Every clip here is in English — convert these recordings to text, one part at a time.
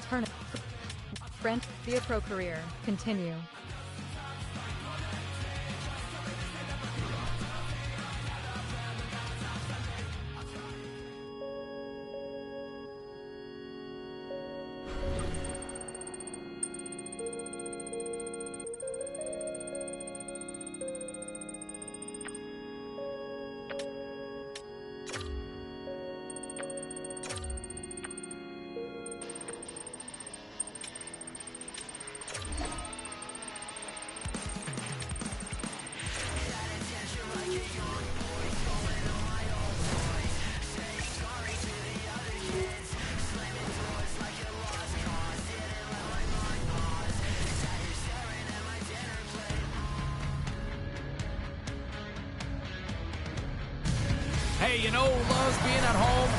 tournament. Brent, the pro career, continue. Hey, you know who loves being at home?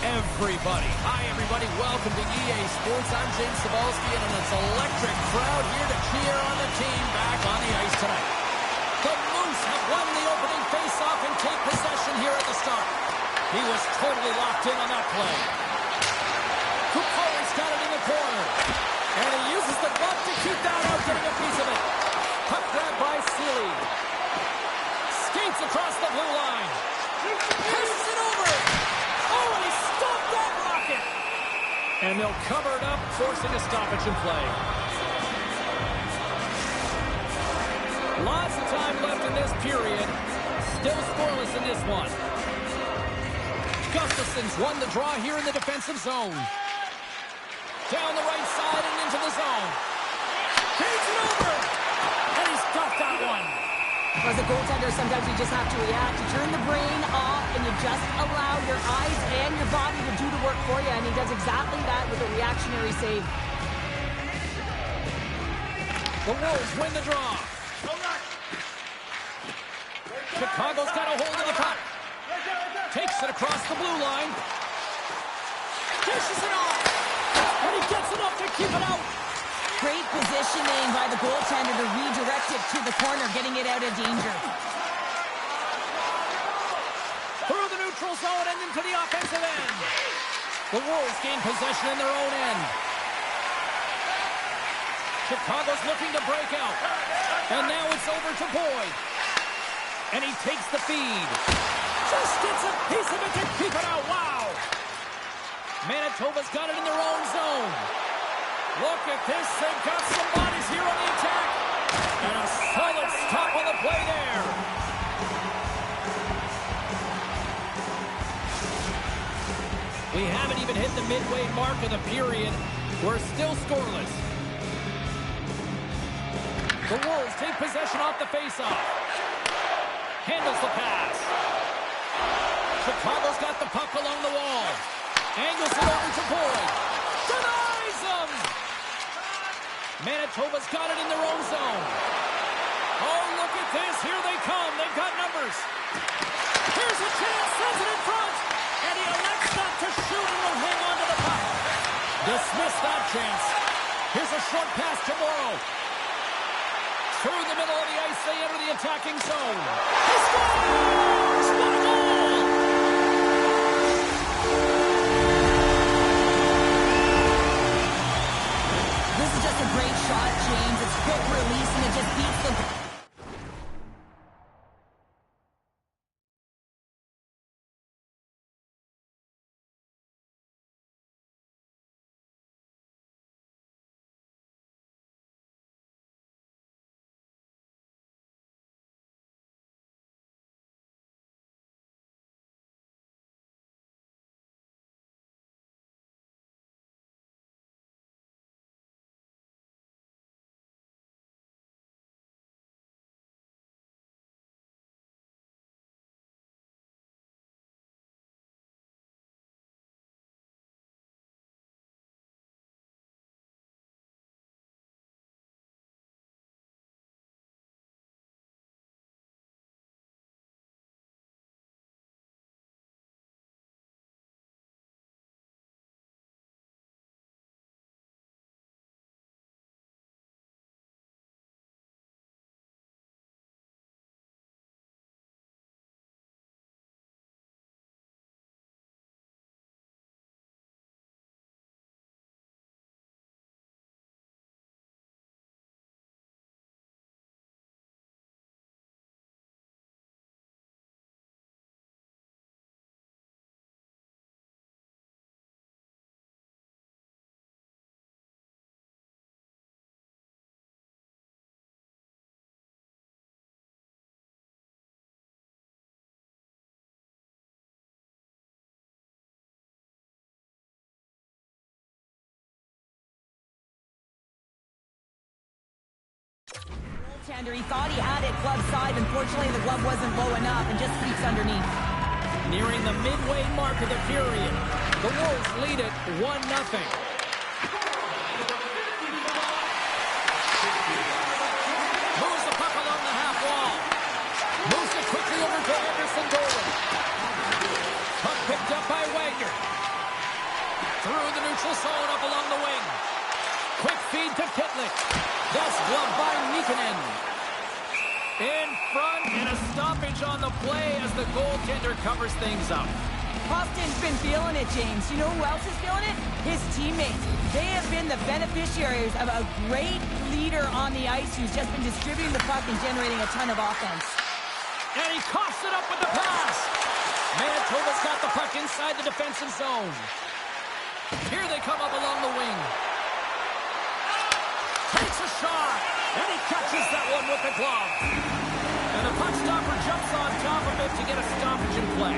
Everybody. Hi, everybody. Welcome to EA Sports. I'm James Cebulski, and it's an electric crowd here to cheer on the team back on the ice tonight. The Moose have won the opening faceoff and take possession here at the start. He was totally locked in on that play. Kukovic got it in the corner, and he uses the glove to keep that out, getting a piece of it. Puck grab by Sealy. Skates across the blue line. Pushes it over. Oh, and he stopped that rocket. And they'll cover it up, forcing a stoppage in play. Lots of time left in this period. Still scoreless in this one. Gustafson's won the draw here in the defensive zone. Down the right side and into the zone. Takes it over. And he's got that one. As a goaltender, sometimes you just have to react. You turn the brain off, and you just allow your eyes and your body to do the work for you, and he does exactly that with a reactionary save. The Wolves win the draw. Chicago's got a hold of the puck. Takes it across the blue line. Dishes it off. And he gets enough to keep it out. Great positioning by the goaltender to redirect it to the corner, getting it out of danger. Through the neutral zone and into the offensive end. The Wolves gain possession in their own end. Chicago's looking to break out. And now it's over to Boyd. And he takes the feed. Just gets a piece of it to keep it out. Wow. Manitoba's got it in their own zone. Look at this. They've got some bodies here on the attack. And a solid stop on the play there. We haven't even hit the midway mark of the period. We're still scoreless. The Wolves take possession off the faceoff. Handles the pass. Chicago's got the puck along the wall. Angles it over to Boyd. Denies him! Manitoba's got it in their own zone. Oh, look at this. Here they come. They've got numbers. Here's a chance. Sends it in front. And he elects not to shoot and will hang on to the puck. Dismiss that chance. Here's a short pass to Morrow. Through the middle of the ice, they enter the attacking zone. He scores! What a goal! This is just a great shot, James. It's quick release, and it just beats the... Left-hander, he thought he had it glove side. Unfortunately, the glove wasn't low enough and just peeks underneath. Nearing the midway mark of the period, the Wolves lead it 1-0. Moves the puck along the half wall. Moves it quickly over to Anderson Dolan. Puck picked up by Wagner. Through the neutral zone, up along the wing. Quick feed to Pitlick. That's gloved by Nikkanen. In front, and a stoppage on the play as the goaltender covers things up. Hofston's been feeling it, James. You know who else is feeling it? His teammates. They have been the beneficiaries of a great leader on the ice who's just been distributing the puck and generating a ton of offense. And he coughs it up with the pass. Manitoba's got the puck inside the defensive zone. Here they come up along the wing. Takes a shot, and he catches that one with the glove. And the puck stopper jumps on top of it to get a stoppage in play.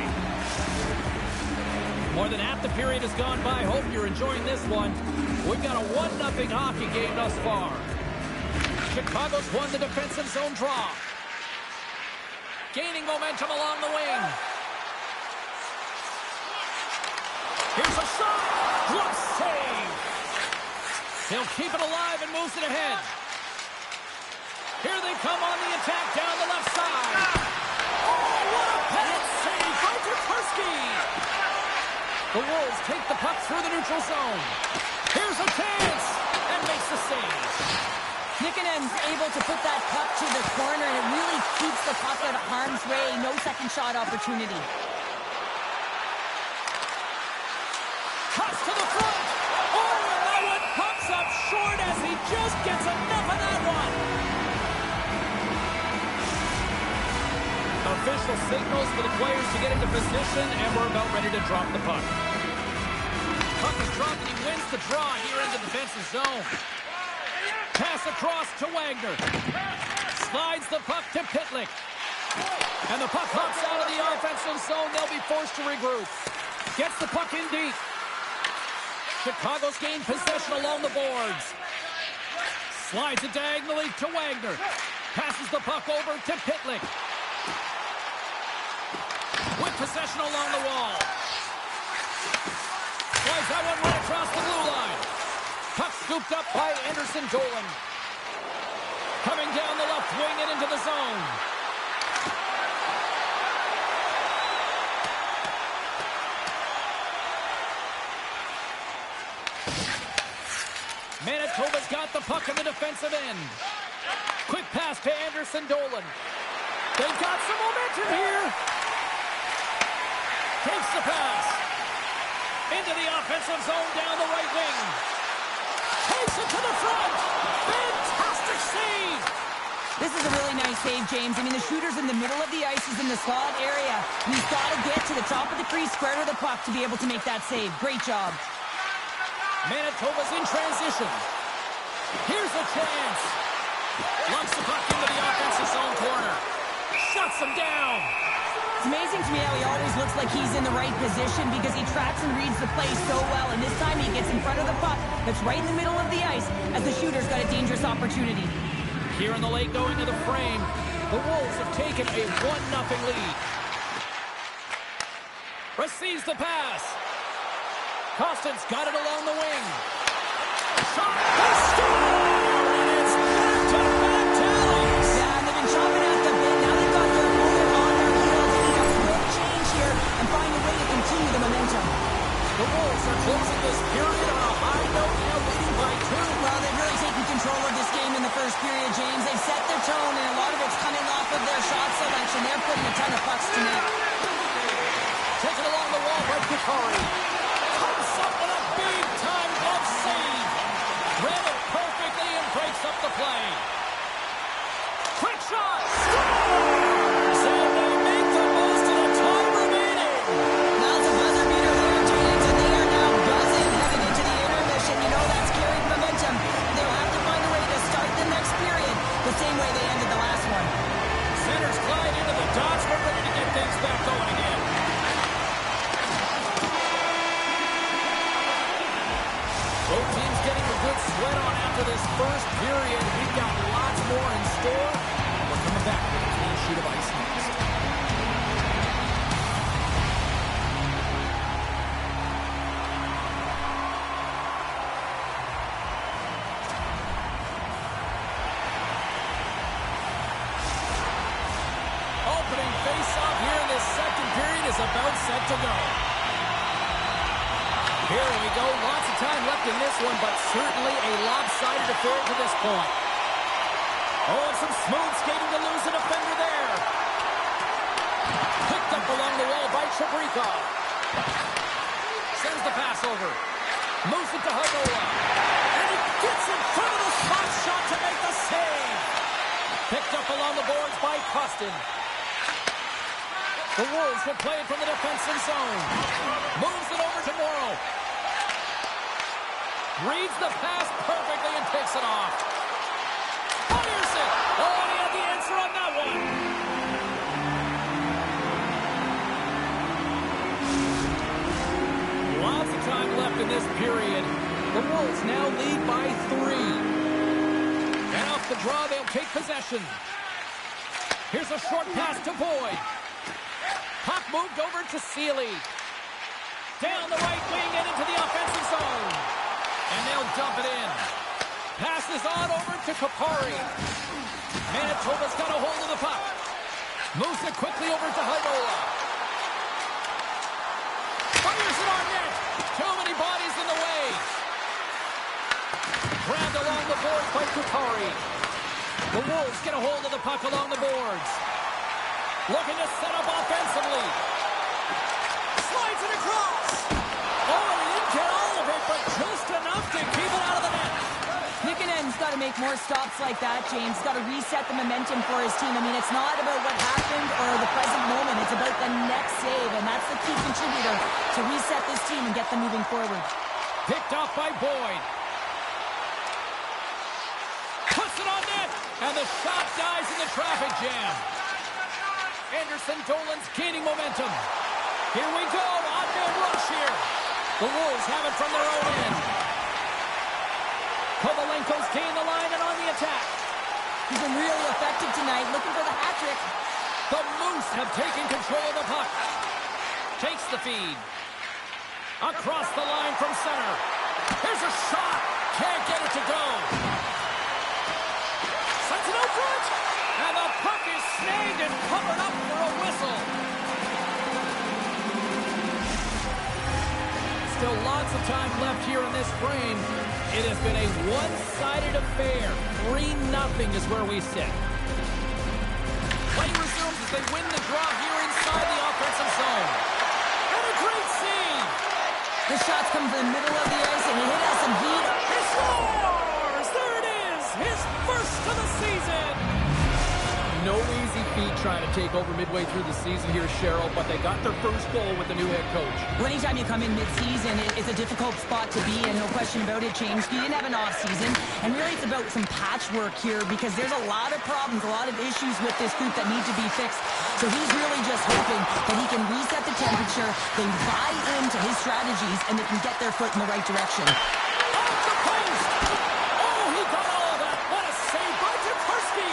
More than half the period has gone by. Hope you're enjoying this one. We've got a 1-0 hockey game thus far. Chicago's won the defensive zone draw. Gaining momentum along the wing. Here's a shot. Glove save. He'll keep it alive and moves it ahead. Here they come on the attack down the left side. Oh, what a pass save by Tursky. The Wolves take the puck through the neutral zone. Here's a chance, and makes the save. Nikkanen's able to put that puck to the corner, and it really keeps the puck out of harm's way. No second shot opportunity. Cuts to the front. Oh, and that one pops up short as he just gets enough of that one. Official signals for the players to get into position, and we're about ready to drop the puck. Puck is dropped, and he wins the draw here in the defensive zone. Pass across to Wagner. Slides the puck to Pitlick. And the puck hops out of the offensive zone. They'll be forced to regroup. Gets the puck in deep. Chicago's gained possession along the boards. Slides it diagonally to Wagner. Passes the puck over to Pitlick. With possession along the wall. Slides that one right across the blue line. Puck scooped up by Anderson Dolan. Coming down the left wing and into the zone. Manitoba's got the puck in the defensive end. Quick pass to Anderson Dolan. They've got some momentum here. Takes the pass. Into the offensive zone down the right wing. Takes it to the front. Fantastic save. This is a really nice save, James. I mean, the shooter's in the middle of the ice. He's in the slot area. And he's got to get to the top of the crease, square to the puck to be able to make that save. Great job. Manitoba's in transition. Here's a chance. Lumps the puck into the offensive zone corner. Shuts him down. It's amazing to me how he always looks like he's in the right position because he tracks and reads the play so well. And this time he gets in front of the puck that's right in the middle of the ice as the shooter's got a dangerous opportunity. Here in the late going to the frame, the Wolves have taken a 1-0 lead. Receives the pass. Costin's got it along the wing. Shot. They score! And it's back-to-back tallies. Yeah, and they've been chopping at the bit. Now they've got their opponent on their heels. They need a quick change here and find a way to continue the momentum. The Wolves are closing this period on a high note, now leading by 2. Well, they've really taken control of this game in the first period, James. They've set their tone, and a lot of it's coming off of their shot selection. They're putting a ton of pucks to net. Taken along the wall by Kikari. Comes up with a big-time glove save. Read it perfectly and breaks up the play. Quick shot. Scores! And they make the most of the time remaining. Now it's a buzzer beater there, James, and they are now buzzing heading into the intermission. You know that's carried momentum. They'll have to find a way to start the next period the same way they ended the last one. Centers glide into the dots. We're ready to get things back going again. Both teams getting the good sweat on after this first period. We've got lots more in store. We're coming back with a clean sheet of ice next. Opening face-off here in this second period is about set to go. Here we go. Lots of time left in this one, but certainly a lopsided affair to this point. Oh, and some smooth skating to lose a defender there. Picked up along the wall by Chabrikov. Sends the pass over. Moves it to Hagola. And he gets in front of the slot shot to make the save. Picked up along the boards by Kostin. The Wolves will play it from the defensive zone. Moves it over to Morrow. Reads the pass perfectly and picks it off. Fires it. Oh, and he had the answer on that one. Lots of time left in this period. The Wolves now lead by 3. And off the draw, they'll take possession. Here's a short pass to Boyd. Puck moved over to Seeley. Down the right wing and into the offensive zone. And they'll dump it in. Passes on over to Kapari. Manitoba's got a hold of the puck. Moves it quickly over to Hagola. Fires it on net. Too many bodies in the way. Grabbed along the boards by Kapari. The Wolves get a hold of the puck along the boards. Looking to set up offensively. Slides it across. Oh, he didn't get all of it, but just enough to keep it out of the net. Nikanen's got to make more stops like that, James. Got to reset the momentum for his team. I mean, it's not about what happened or the present moment. It's about the next save, and that's the key contributor to reset this team and get them moving forward. Picked off by Boyd. Puts it on net, and the shot dies in the traffic jam. Anderson Dolan's gaining momentum. Here we go, odd-man rush here. The Wolves have it from their own end. Kovalenko's gained the line and on the attack. He's been really effective tonight, looking for the hat trick. The Moose have taken control of the puck. Takes the feed. Across the line from center. Here's a shot. Can't get it to go. Sends it out front. And the puck is snagged and covered up for a whistle. Still lots of time left here in this frame. It has been a one-sided affair. 3-0 is where we sit. Play resumes as they win the draw here inside the offensive zone. And a great save. The shots come from the middle of the ice, and he hit us some heat. He scores! There it is! His first of the season! No easy feat trying to take over midway through the season here, Cheryl, but they got their first goal with the new head coach. Well, anytime you come in mid-season, it's a difficult spot to be in, no question about it, James. You didn't have an off-season, and really it's about some patchwork here because there's a lot of problems, a lot of issues with this group that need to be fixed. So he's really just hoping that he can reset the temperature, they buy into his strategies, and they can get their foot in the right direction. Off the post! Oh, he got all of that! What a save by Tukarski!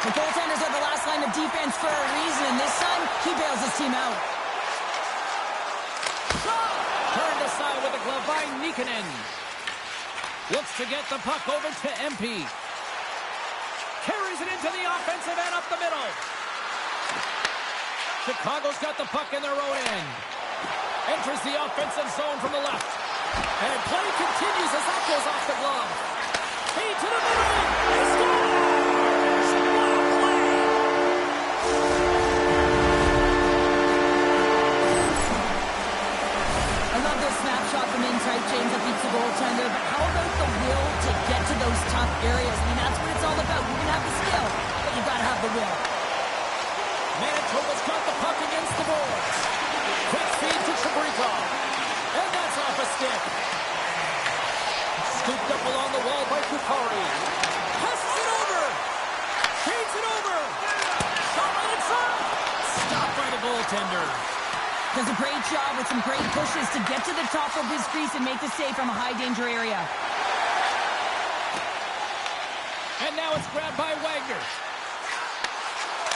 The goaltenders are the last line of defense for a reason, and this time, he bails his team out. Shot! Turned aside with a glove by Nikkanen. Looks to get the puck over to MP. Carries it into the offensive end up the middle. Chicago's got the puck in their own end. Enters the offensive zone from the left. And play continues as that goes off the glove. Feed to the middle. He scores! I love this snapshot from inside, James, that beats the goaltender, but how about the will to get to those tough areas? I mean, that's what it's all about. You can have the skill, but you got to have the will. Manitoba's got the puck against the boards. Quick feed to Chabrikov. And that's off a stick. Scooped up along the wall by Kupari. Passes it over. Shades it over. Shot right in front. Stopped by the goaltender. Does a great job with some great pushes to get to the top of his crease and make the save from a high danger area. And now it's grabbed by Wagner.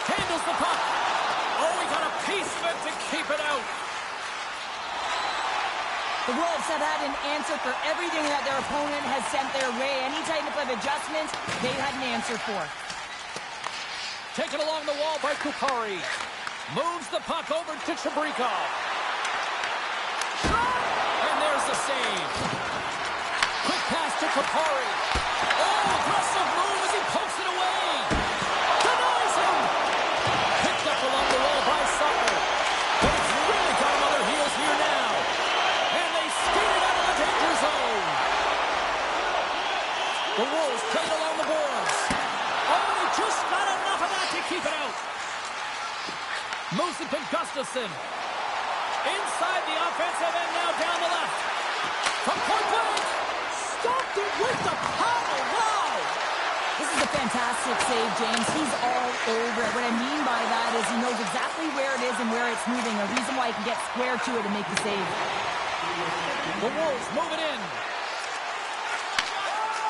Handles the puck. Oh, he got a piece of it to keep it out. The Wolves have had an answer for everything that their opponent has sent their way. Any type of adjustments, they had an answer for. Taken along the wall by Kupari. Moves the puck over to Chabrikov. Shot! And there's the save. Quick pass to Kupari. Oh, aggressive move as he pokes it away. Denies him. Picked up along the wall by Sutter. But it's really got him on their heels here now. And they skated out of the danger zone. The Wolves played along the boards. Oh, he just got enough of that to keep it out. Moves it to Gustafsson. Inside the offensive end, now down the left. From point blank. Stopped it with the paddle. Wow. This is a fantastic save, James. He's all over it. What I mean by that is he knows exactly where it is and where it's moving. A reason why he can get square to it and make the save. The Wolves move it in.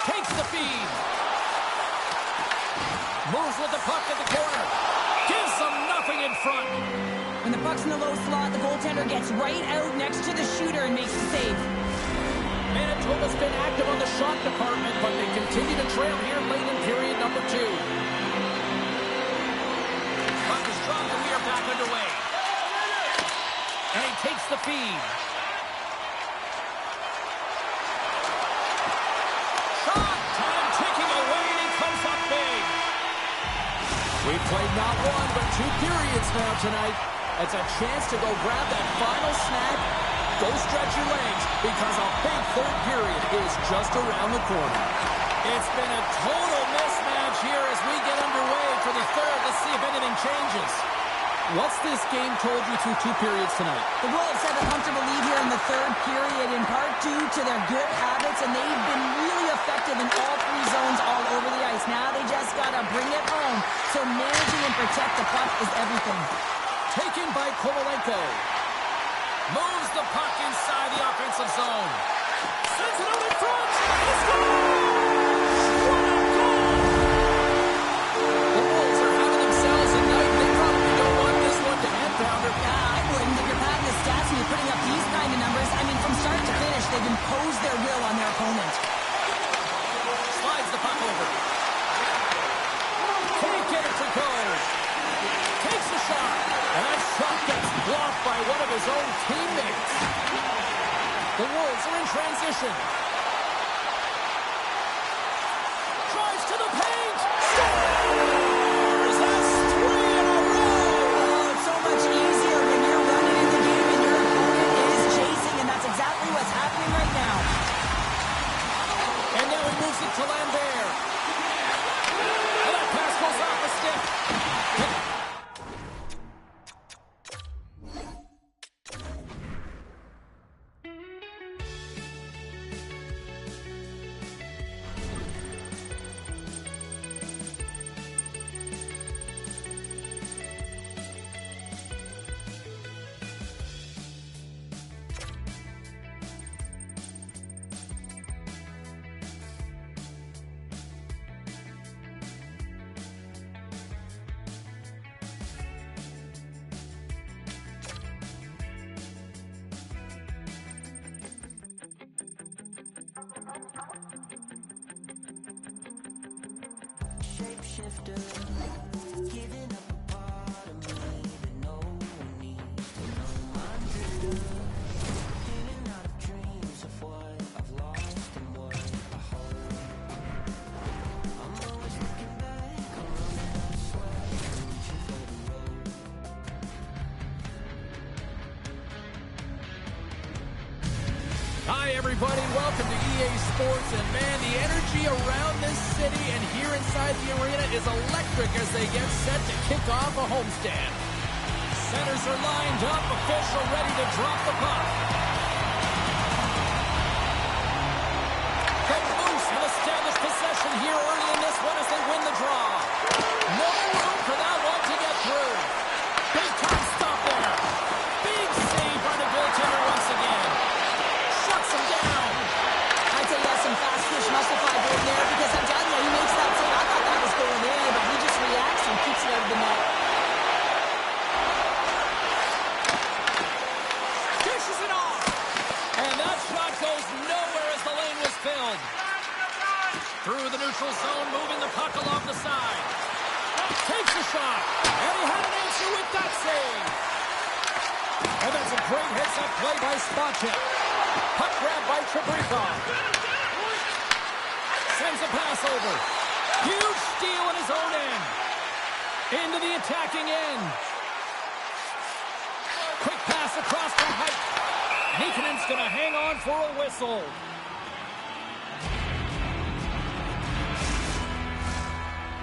Takes the feed. Moves with the puck at the corner. Gives them nothing in front. When the puck's in the low slot, the goaltender gets right out next to the shooter and makes the save. Manitoba's been active on the shot department, but they continue to trail here late in period number 2. Puck is dropped and we are back underway. And he takes the feed. Shot! Time ticking away and he comes up big. We've played not one, but 2 periods now tonight. It's a chance to go grab that final snack. Go stretch your legs, because a big third period is just around the corner. It's been a total mismatch here as we get underway for the third. Let's see if anything changes. What's this game told you through 2 periods tonight? The Wolves have a comfortable lead here in the third period, in part due to their good habits, and they've been really effective in all 3 zones all over the ice. Now they just got to bring it home, so managing and protect the puck is everything. Taken by Kovalenko. Moves the puck inside the offensive zone. Sends it out in front. It's goal! What a goal! The Wolves are having themselves a night. They probably don't want this one to end, Pounder. Yeah, I wouldn't. If you're padding the stats and you're putting up these kind of numbers, I mean, from start to finish, they've imposed their will on their opponent. Slides the puck over. Can't get it to go. Takes the shot. And that shot gets blocked by one of his own teammates. The Wolves are in transition. Drives to the paint. Scores! That's 3 in a row. Oh, it's so much easier when you're running in the game and your opponent is chasing, and that's exactly what's happening right now. And now he moves it to Lambert. And that pass goes off the stick. Shapeshifter, giving up a part of me that no one needs to know. I'm drifter, in and out of dreams of what I've lost and what I hold. I'm always looking back, I'm running out of sweat, I'm reaching for the road. Hi, everybody. Welcome to EA Sports. And, man, the energy around this city and here inside the arena is electric as they get set to kick off a homestand. Centers are lined up. Official ready to drop the puck. The Moose have established possession here early in this one as they win the draw. No room for that one to get through. Big time stop there. Big save by the goaltender once again. Shuts him down. I'd say he has some fast fish muscle fiber in there, because I'm telling you, he makes that save. filled. Through the neutral zone, moving the puck along the side. Takes a shot, and he had an answer with that save. And that's a great heads-up play by Spacek. Puck grab by Trebrikov. Sends a pass over. Huge steal in his own end. Into the attacking end. Quick pass across from height. Nikanen's going to hang on for a whistle.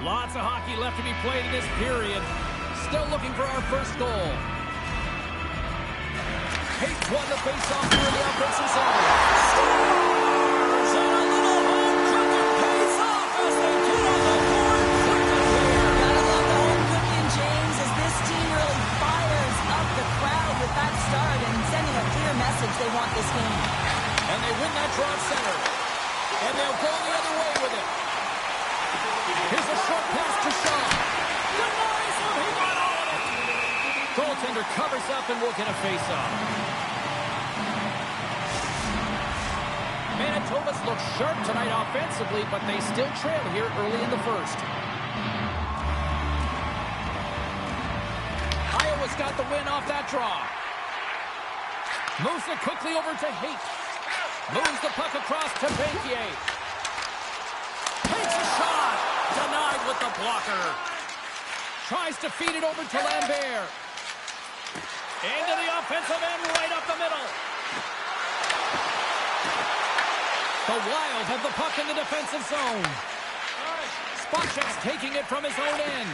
Lots of hockey left to be played in this period. Still looking for our first goal. Hates won the face-off through the offensive zone. Scores! And a little home cooking pays off as they get on the board quickly here. Gotta love the home cooking, James, as this team really fires up the crowd with that start and sending a clear message they want this game. And they win that draw at center. And they'll go the other way with it. Here's a short pass to Shaw. Denies him. He got on it. Goaltender covers up and will get a face-off. Manitoba's look sharp tonight offensively, but they still trail here early in the first. Iowa's got the win off that draw. Moves it quickly over to Haight. Moves the puck across to Banquier. Takes a shot. Denied with the blocker. Tries to feed it over to Lambert. Into the offensive end, right up the middle. The Wild have the puck in the defensive zone. Spacek's taking it from his own end.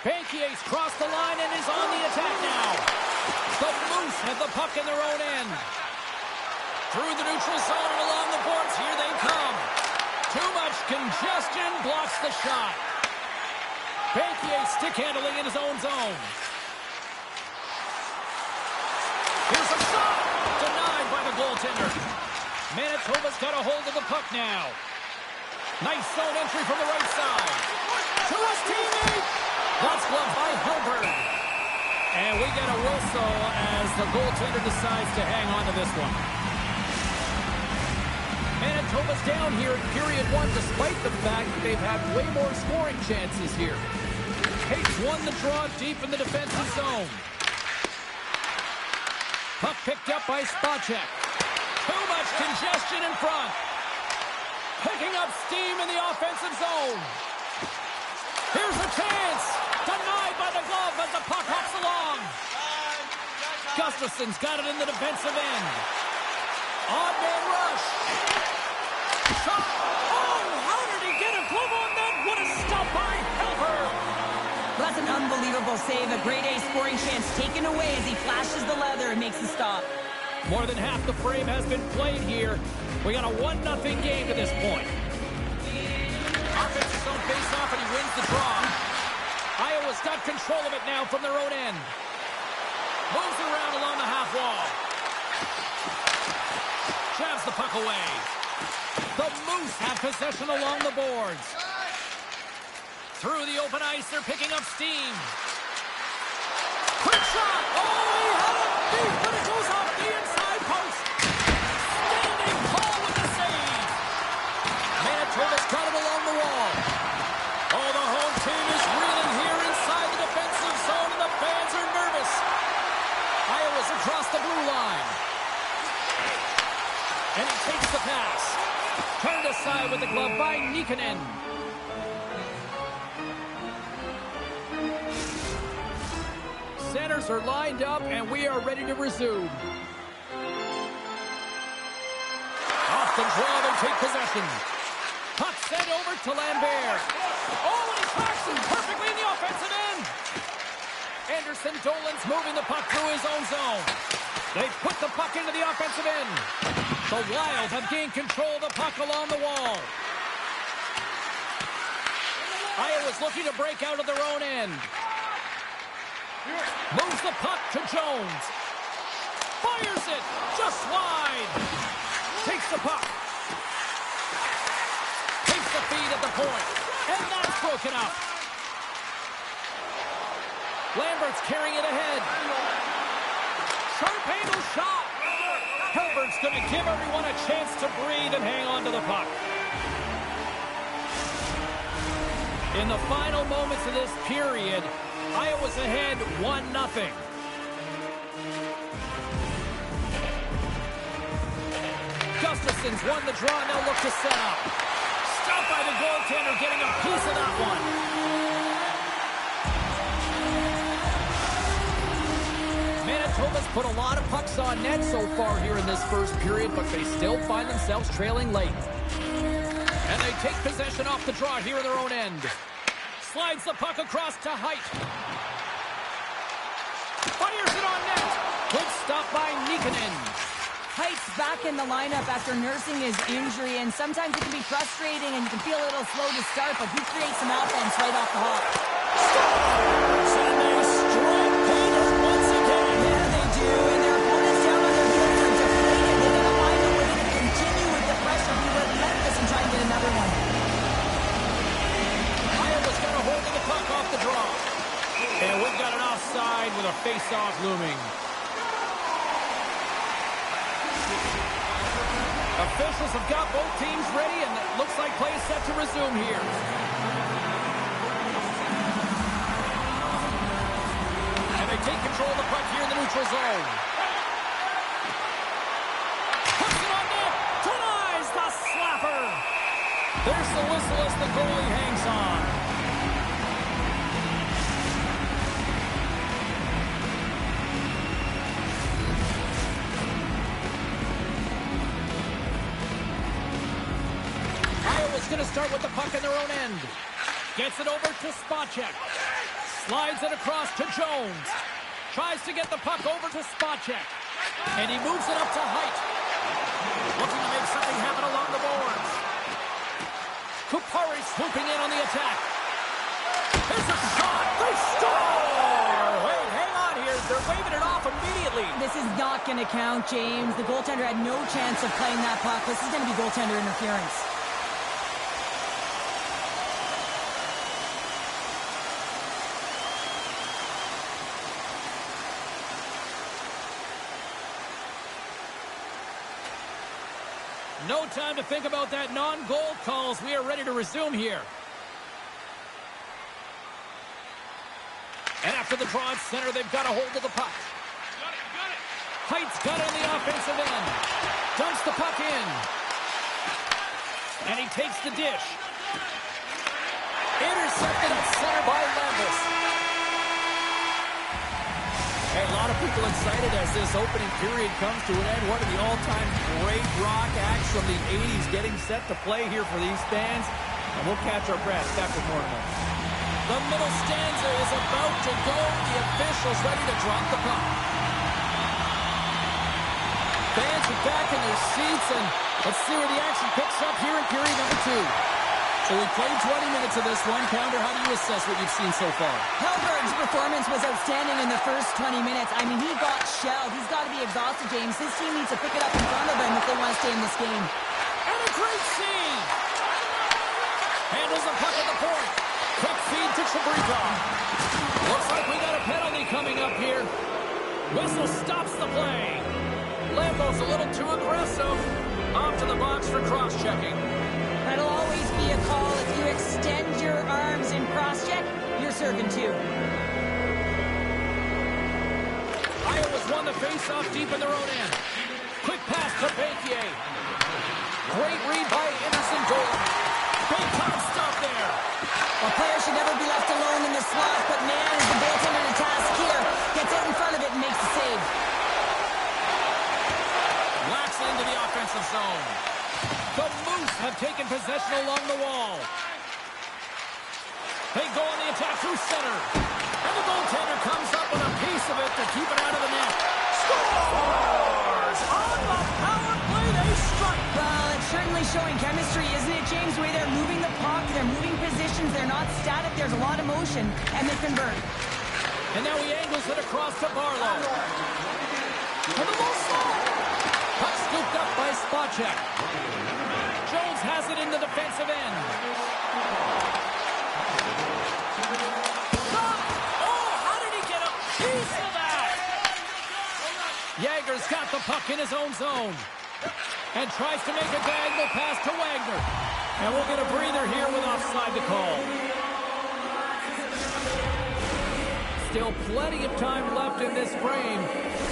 Bankier's crossed the line and is on the attack now. The Moose have the puck in their own end. Through the neutral zone and along the boards, here they come. Too much congestion blocks the shot. Banquier stick handling in his own zone. Here's a shot! Denied by the goaltender. Manitoba's got a hold of the puck now. Nice zone entry from the right side. To his teammate! That's gloved by Hilbert. And we get a whistle as the goaltender decides to hang on to this one. Manitoba's down here in period one, despite the fact that they've had way more scoring chances here. Hates won the draw deep in the defensive zone. Puck picked up by Spacek. Too much congestion in front. Picking up steam in the offensive zone. Here's a chance. Denied by the glove as the puck hops along. Gustafson's got it in the defensive end. Odd man rush. Shot. Oh, how did he get a glove on that? What a stop by Helper. Well, that's an unbelievable save. A grade A scoring chance taken away as he flashes the leather and makes the stop. More than half the frame has been played here. We got a 1-0 game to this point. Offensive zone face-off, and he wins the draw. Iowa's got control of it now from their own end. Moves around along the half wall. Jabs the puck away. The Moose have possession along the boards. Through the open ice, they're picking up steam. Quick shot! Oh, he had it deep, but it goes off the inside post. Standing tall with the save. Manitoba's got it along the wall. Oh, the home team is reeling here inside the defensive zone, and the fans are nervous. Iowa's across the blue line. And he takes the pass. Turned aside with the glove by Nikanen. Centers are lined up, and we are ready to resume. Off the draw, they take possession. Puck sent over to Lambert. Oh, and he cracks him perfectly in the offensive end. Anderson Dolan's moving the puck through his own zone. They put the puck into the offensive end. The Wild have gained control of the puck along the wall. Iowa's looking to break out of their own end. Moves the puck to Jones. Fires it just wide. Takes the puck. Takes the feed at the point. And that's broken up. Lambert's carrying it ahead. Sharp angle shot. Help Albert's going to give everyone a chance to breathe and hang on to the puck. In the final moments of this period, Iowa's ahead 1-0. Gustafson's won the draw, and they'll look to set up. Stopped by the goaltender, getting a piece of that one. Manitoba's put a lot of pucks on net so far here in this first period, but they still find themselves trailing late. And they take possession off the draw here in their own end. Slides the puck across to Height. Fires it on net. Good stop by Nikkanen. Height's back in the lineup after nursing his injury, and sometimes it can be frustrating and you can feel a little slow to start, but he creates some offense right off the hop. And they strike pay once again. Yeah, they do, and their opponents down on their heels are deflated. They gotta find a way to continue with the pressure, be relentless, and try and get another one. Iowa's got a hold of the puck off the draw. And we've got an offside with a face-off looming. Officials have got both teams ready, and it looks like play is set to resume here. And they take control of the puck here in the neutral zone. Puts it on net. Denies the slapper. There's the whistle as the goalie hangs on. Going to start with the puck in their own end. Gets it over to Spacek. Slides it across to Jones. Tries to get the puck over to Spacek. And he moves it up to Height. Looking to make something happen along the boards. Kupari swooping in on the attack. Here's a shot. They score! Wait, hang on here. They're waving it off immediately. This is not going to count, James. The goaltender had no chance of playing that puck. This is going to be goaltender interference. No time to think about that non-goal calls. We are ready to resume here. And after the draw at center, they've got a hold of the puck. Height's got it on the offensive end. Dumps the puck in. And he takes the dish. Intercepted at center by Landis. Hey, a lot of people excited as this opening period comes to an end. One of the all-time great rock acts from the 80s getting set to play here for these fans. And we'll catch our breath back with more in a moment. The middle stanza is about to go. The officials ready to drop the puck. Fans are back in their seats, and let's see where the action picks up here in period number 2. So we played 20 minutes of this one. Pounder, how do you assess what you've seen so far? Hellberg's performance was outstanding in the first 20 minutes. I mean, he got shelled. He's got to be exhausted, James. His team needs to pick it up in front of him if they want to stay in this game. And a great save! Handles the puck at the point. Quick feed to Chabrikov. Looks like we got a penalty coming up here. Whistle stops the play. Lambo's a little too aggressive. Off to the box for cross-checking. That'll always be a call. If you extend your arms in cross-check, you're serving too. Iowa's won the face-off deep in their own end. Quick pass to Bakier. Great read by Anderson Dolan. Big time stop there. A player should never be left alone in the slot, but man, is the goaltender to task here. Gets out in front of it and makes the save. Whacks it into the offensive zone. The Moose have taken possession along the wall. They go on the attack through center. And the goaltender comes up with a piece of it to keep it out of the net. Scores! On the power play, they struck. Well, it's certainly showing chemistry, isn't it, James? The way they're moving the puck, they're moving positions, they're not static, there's a lot of motion, and they convert. And now he angles it across to Barlow. And the low slide. Puck scooped up by Spacek. Jones has it in the defensive end. Oh, how did he get a piece of that? Jagger Wagner's got the puck in his own zone. And tries to make a diagonal pass to Wagner. And we'll get a breather here with offside to call. Still plenty of time left in this frame.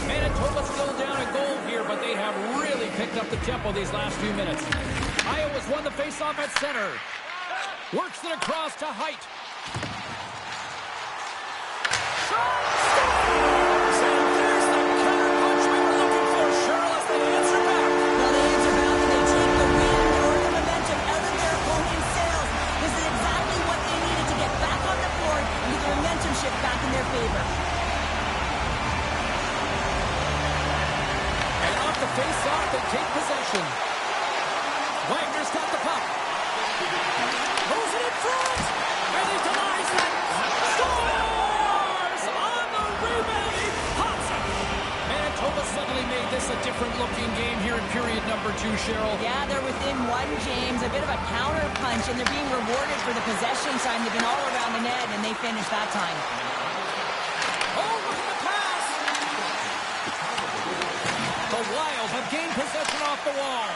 Manitoba's still down a goal here, but they have really picked up the tempo these last few minutes. Iowa's won the faceoff at center. Works it across to Height. Shot! Scores! And there's the counter-punch we were looking for, Cheryl, as they answer back. Well, they answer back and they take the wind or the momentum out of their opponent's sails. This is exactly what they needed to get back on the board and get the momentum shift back in their favor. And off the face-off, they take possession. Wagner's got the puck. Moves it in front. And he denies that. Scores! On the rebound, he pops it. Manitoba suddenly made this a different-looking game here in period number 2, Cheryl. Yeah, they're within one, James. A bit of a counter punch, and they're being rewarded for the possession time. They've been all around the net, and they finished that time. Oh, look at the pass. The Wild have gained possession off the wall.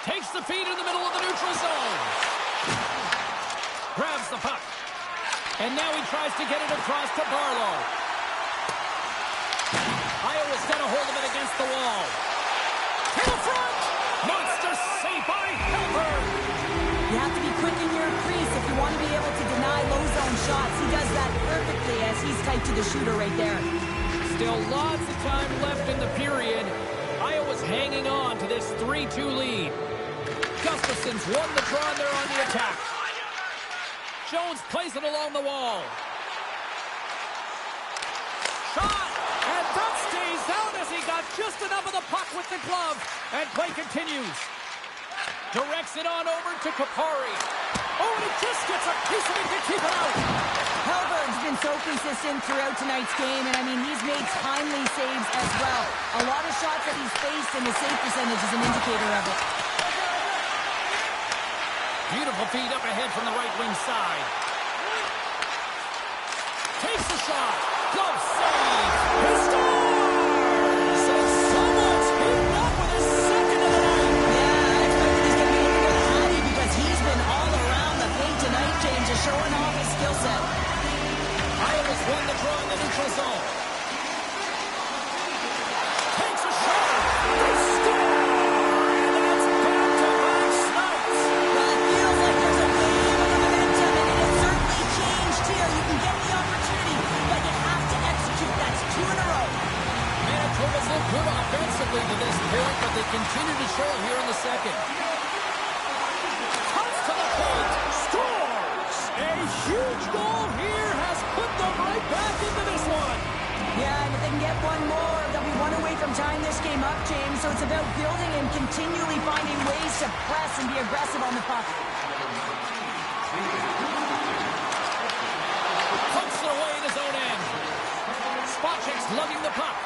Takes the feed in the middle of the neutral zone. Grabs the puck. And now he tries to get it across to Barlow. Iowa's got a hold of it against the wall. To the front! Monster save by Helberg! You have to be quick in your crease if you want to be able to deny low zone shots. He does that perfectly as he's tight to the shooter right there. Still lots of time left in the period. Iowa's hanging on to this 3-2 lead. Gustafson's won the draw and they're on the attack. Jones plays it along the wall. Shot! And that stays out as he got just enough of the puck with the glove. And play continues. Directs it on over to Kapari. Oh, and he just gets a piece of it to keep it out. Helberg's been so consistent throughout tonight's game, and I mean, he's made timely saves as well. A lot of shots that he's faced, and the save percentage is an indicator of it. Beautiful feed up ahead from the right wing side. Takes the shot. Glove save. He scores! So someone's heating up with his second of the night. Yeah, I expected he's going to be looking at Hattie because he's been all around the paint tonight, James, just showing off his skill set. Iowa's won the draw in the neutral zone. Takes a shot. They score! And that's back-to-back snipes. Well, it feels like there's a wave of momentum, and it has certainly changed here. You can get the opportunity, but you have to execute. That's 2 in a row. Manitoba's looked good offensively to this point, but they continue to show it here in the second. Cuts to the point. Scores! A huge goal here has put them right back into this one. Yeah, and if they can get one more, they'll be one away from tying this game up, James. So it's about building and continually finding ways to press and be aggressive on the puck. Pumps it away in his own end. Spacek's lugging the puck.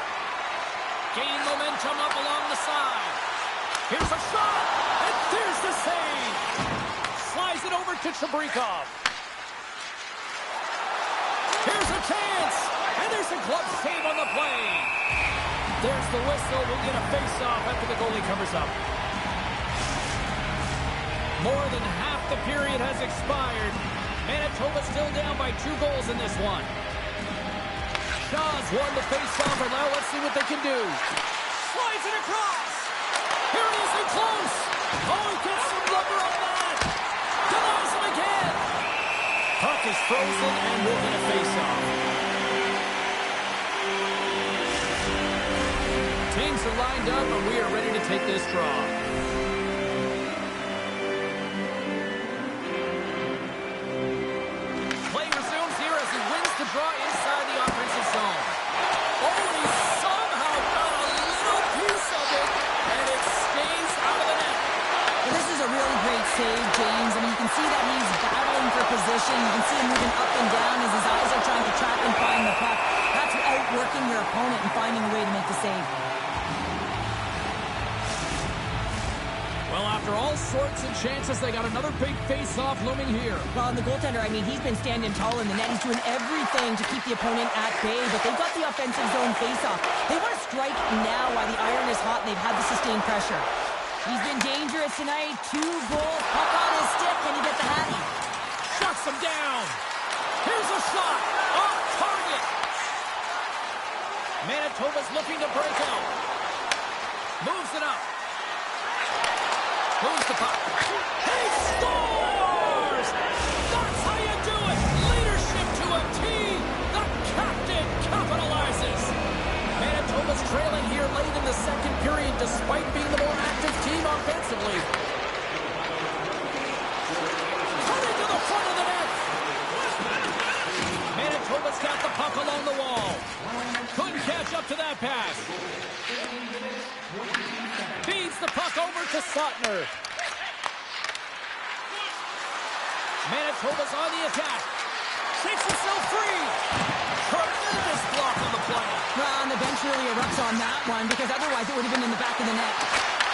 Gain momentum up along the side. Here's a shot, and there's the save. Slides it over to Chabrikov. Here's a chance, and there's a glove save on the play. There's the whistle. We'll get a face-off after the goalie covers up. More than half the period has expired. Manitoba still down by 2 goals in this one. Shaw's won the face-off, and now let's see what they can do. Slides it across. Here it is in close. Oh, he gets some rubber on that. Denies him again. Puck is frozen, and we'll get a face-off. Teams are lined up, and we are ready to take this draw. Play resumes here as he wins the draw inside the offensive zone. Oh, he somehow got a little piece of it, and it stays out of the net. Well, this is a really great save, James. I mean, you can see that he's battling for position. You can see him moving up and down as his eyes are trying to track and find the puck. That's outworking your opponent and finding a way to make the save. Well, after all sorts of chances, they got another big face-off looming here. Well, and the goaltender, I mean, he's been standing tall in the net. He's doing everything to keep the opponent at bay, but they've got the offensive zone face-off. They want to strike now while the iron is hot, and they've had the sustained pressure. He's been dangerous tonight. 2 goals, puck on his stick. Can he get the hattie? Shuts him down. Here's a shot. Off target. Manitoba's looking to break out. Moves it up. Moves the puck. He scores! That's how you do it. Leadership to a T. The captain capitalizes. Manitoba's trailing here late in the second period despite being the more active team offensively. Coming to the front of the net. Manitoba's got the puck along the wall. Couldn't catch up to that pass. Feeds the puck over to Suttner. Manitoba's on the attack. Shakes himself free. Tremendous block on the play. Well, and the bench really erupts on that one because otherwise it would have been in the back of the net.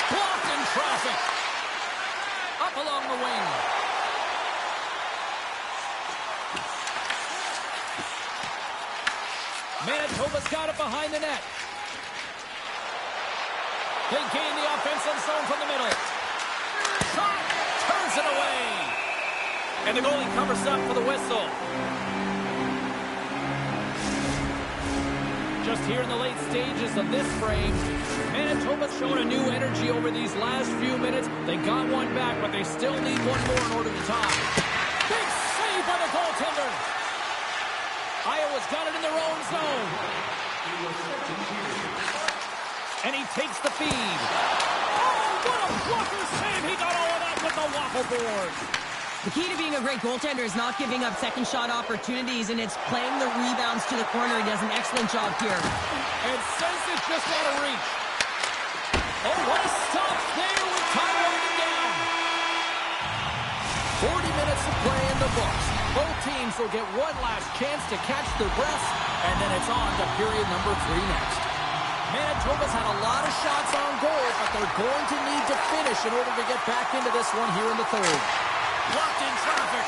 Blocked in traffic. Up along the wing. Manitoba's got it behind the net. They gain the offensive zone from the middle. Shot! Turns it away. And the goalie covers up for the whistle. Just here in the late stages of this frame, Manitoba's shown a new energy over these last few minutes. They got one back, but they still need one more in order to tie. Big save by the goaltender. Iowa's got it in their own zone. And he takes the feed. Oh, what a blocker save. He got all of that with the waffle board. The key to being a great goaltender is not giving up second shot opportunities, and it's playing the rebounds to the corner. He does an excellent job here. And says it's just out of reach. Oh, what a stop there with time winding down. 40 minutes of play in the books. Both teams will get one last chance to catch their breaths, and then it's on to period number 3 next. Manitoba's had a lot of shots on goal, but they're going to need to finish in order to get back into this one here in the third. Blocked in traffic.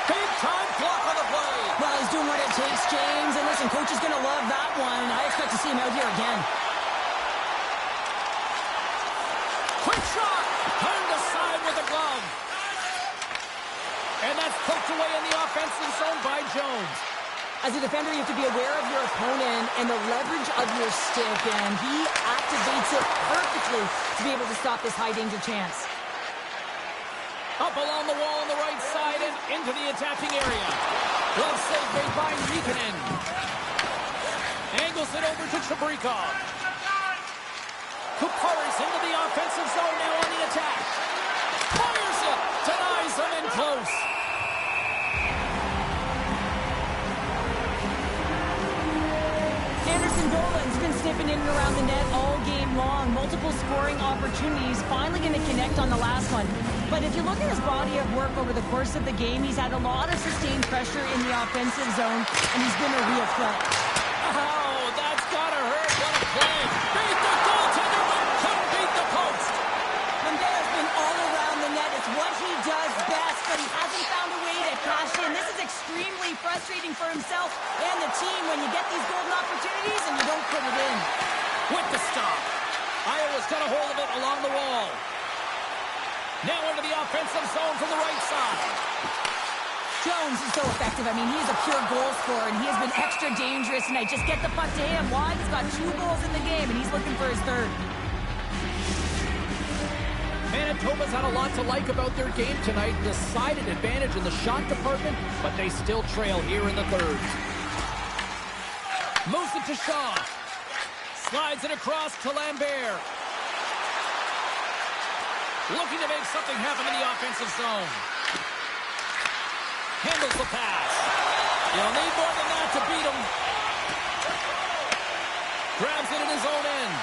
Big time block on the play. Well, he's doing what it takes, James. And listen, coach is going to love that one. I expect to see him out here again. Quick shot. Turned aside with a glove. And that's poked away in the offensive zone by Jones. As a defender, you have to be aware of your opponent and the leverage of your stick, and he activates it perfectly to be able to stop this high-danger chance. Up along the wall on the right side and into the attacking area. Glove save made by Nikkanen. Angles it over to Chabrikov. Kupari's into the offensive zone now on the attack. Fires it. Denies him in close. Anderson Dolan's been sniffing in and around the net all game long. Multiple scoring opportunities. Finally going to connect on the last one. But if you look at his body of work over the course of the game, he's had a lot of sustained pressure in the offensive zone, and he's been a real threat. Oh, that's got to hurt. What a play. Beat the goaltender, but couldn't beat the post. Mandea's been all around the net. It's what he does best, but he hasn't found a way to cash in. This is extremely frustrating for himself and the team when you get these golden opportunities and you don't put it in. With the stop. Iowa's got a hold of it along the wall. Now into the offensive zone from the right side. Jones is so effective. I mean, he is a pure goal scorer, and he has been extra dangerous tonight. Just get the puck to him. Why? He's got 2 goals in the game, and he's looking for his third. Manitoba's had a lot to like about their game tonight. Decided advantage in the shot department, but they still trail here in the third. Moves it to Shaw. Slides it across to Lambert. Looking to make something happen in the offensive zone. Handles the pass. You'll need more than that to beat him. Grabs it in his own end.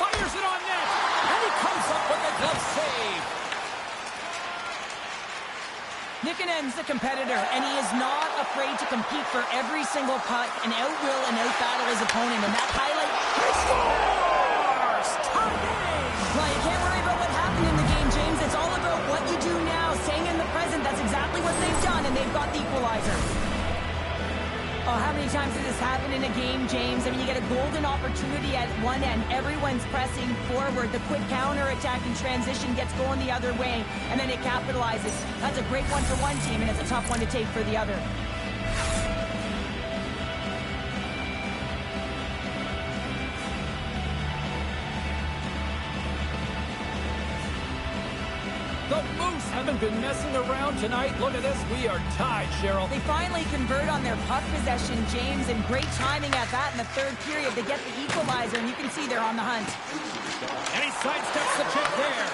Fires it on net. And he comes up with a glove save. Nikkanen's the competitor, and he is not afraid to compete for every single puck and outwill and outbattle his opponent. And that highlight... He scores! Tie game! Well, they've done, and they've got the equalizer. Oh, how many times has this happened in a game, James? I mean, you get a golden opportunity at one end. Everyone's pressing forward. The quick counter-attack and transition gets going the other way, and then it capitalizes. That's a great one for one team, and it's a tough one to take for the other. The Moose haven't been messing around tonight. Look at this. We are tied, Cheryl. They finally convert on their puck possession, James, and great timing at that in the third period. They get the equalizer, and you can see they're on the hunt. And he sidesteps the check there.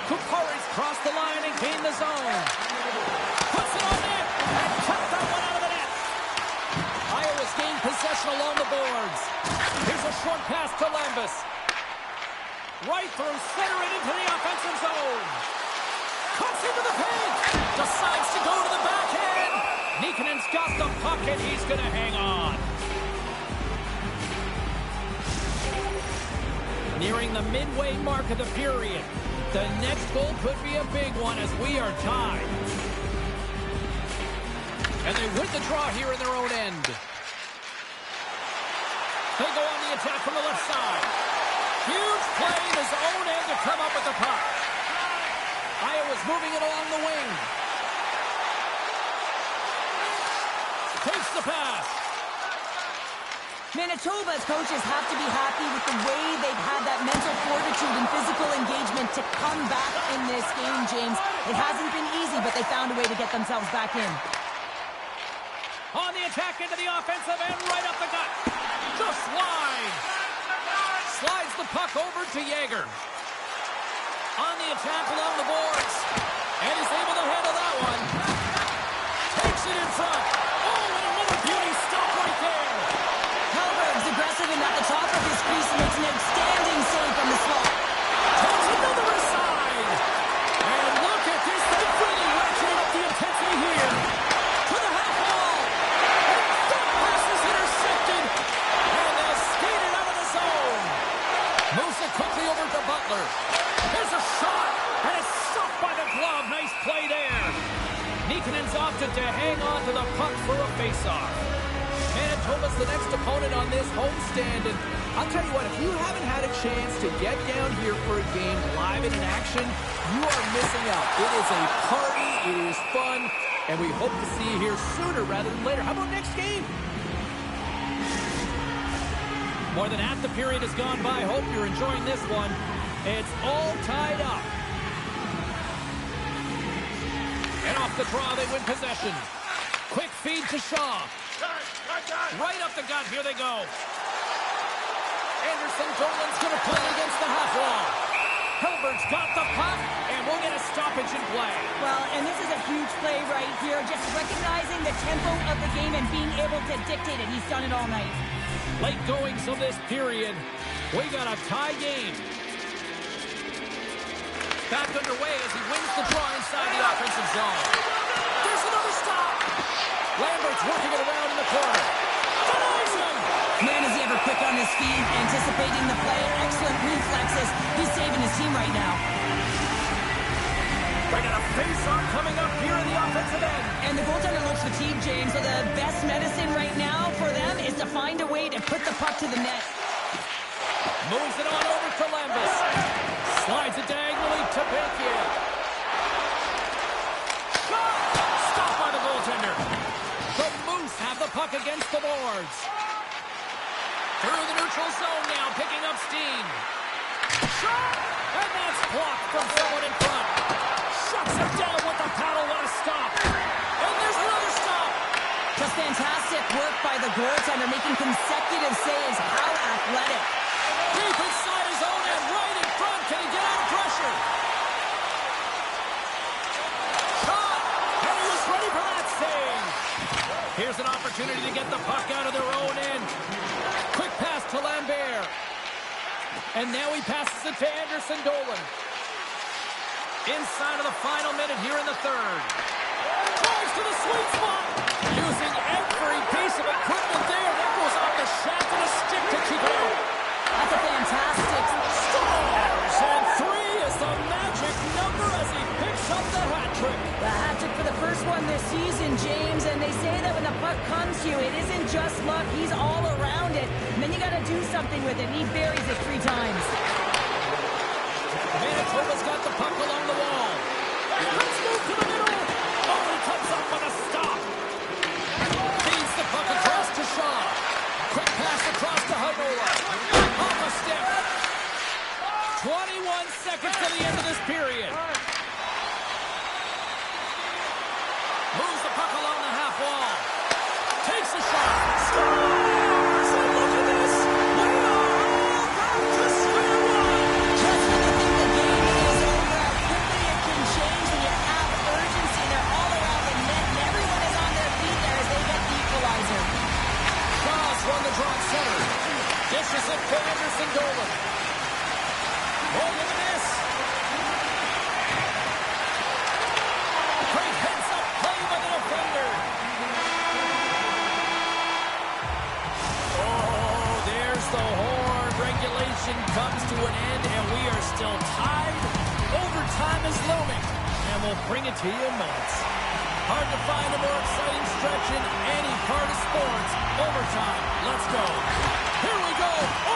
Kupari's crossed the line and gained the zone. Puts it on net and tapped that one out of the net. Iowa's gained possession along the boards. Here's a short pass to Lambus. Right through center and into the offensive zone. Cuts into the paint. Decides to go to the backhand. Nikanen's got the puck and he's going to hang on. Nearing the midway mark of the period. The next goal could be a big one as we are tied. And they win the draw here in their own end. They go on the attack from the left side. Huge play in his own end to come up with the puck. Iowa's moving it along the wing. Takes the pass. Manitoba's coaches have to be happy with the way they've had that mental fortitude and physical engagement to come back in this game, James. It hasn't been easy, but they found a way to get themselves back in. On the attack into the offensive end, right up the gut. Just wide. Slides the puck over to Yeager. On the attack along the boards. And he's able to handle that one. Takes it in front. Oh, and another beauty stop right there. Hellberg's aggressive and at the top of his crease makes an outstanding save from the slot. Takes another aside. And look at this. They're really ratcheting up the intensity here. To the half wall. And that pass is intercepted. And they'll skate it out of the zone. Moves it quickly over to Butler. There's a shot. And it's stopped by the glove. Nice play there. Nikanen's opted to hang on to the puck for a face-off. Manitoba's the next opponent on this homestand. And I'll tell you what, if you haven't had a chance to get down here for a game live and in action, you are missing out. It is a party. It is fun. And we hope to see you here sooner rather than later. How about next game? More than half the period has gone by. Hope you're enjoying this one. It's all tied up. And off the draw, they win possession. Quick feed to Shaw. Right up the gut. Here they go. Anderson Dolan's going to play against the half wall. Hilbert's got the puck, and we'll get a stoppage in play. Well, and this is a huge play right here. Just recognizing the tempo of the game and being able to dictate it. He's done it all night. Late goings of this period. We got a tie game. Back underway as he wins the draw inside the offensive zone. There's another stop. Lambert's working it around in the corner. Denies him. Man, is he ever quick on his feet, anticipating the play. Excellent reflexes. He's saving his team right now. They got a face-off coming up here in the offensive end. And the goaltender looks fatigued, James, so the best medicine right now for them is to find a way to put the puck to the net. Moves it on over to Lambus. Slides it diagonally to Bakier. Shot! Stopped by the goaltender. The Moose have the puck against the boards. Through the neutral zone now, picking up steam. Shot! And that's blocked from someone in front. Shuts it down with the paddle. What a stop. And there's another stop. Just fantastic work by the goaltender, making consecutive saves. How athletic. Deep inside his own end, right in front. Can he get out of pressure? Shot! And he was ready for that save. Here's an opportunity to get the puck out of their own end. Quick pass to Lambert. And now he passes it to Anderson Dolan. Inside of the final minute here in the third. Drives to the sweet spot. Using every piece of equipment there. That goes off the shaft and a stick to keep it out. That's a fantastic Stars! And 3 is the magic number as he picks up the hat trick. puck comes to you, it isn't just luck. He's all around it. And then you got to do something with it. And he buries it 3 times. Manitoba's got the puck along the wall. Let's move to the middle. Oh, he comes up with a stop. Feeds the puck across to Shaw. Quick pass across to Hanola. Off a stick. 21 seconds to the end of this period. Moves the puck along the half wall. Takes a shot. Scores! And look at this. We are all back to square one. Just when you think the game is over, how quickly it can change when you have urgency. They're all around the net, and everyone is on their feet there as they get the equalizer. Shaw's won the draw at center. Dishes it for Anderson Dolan. Oh, look at this. Great heads-up play by the defender. Oh, there's the horn. Regulation comes to an end, and we are still tied. Overtime is looming, and we'll bring it to you in minutes. Hard to find a more exciting stretch in any part of sports. Overtime. Let's go. Here we go.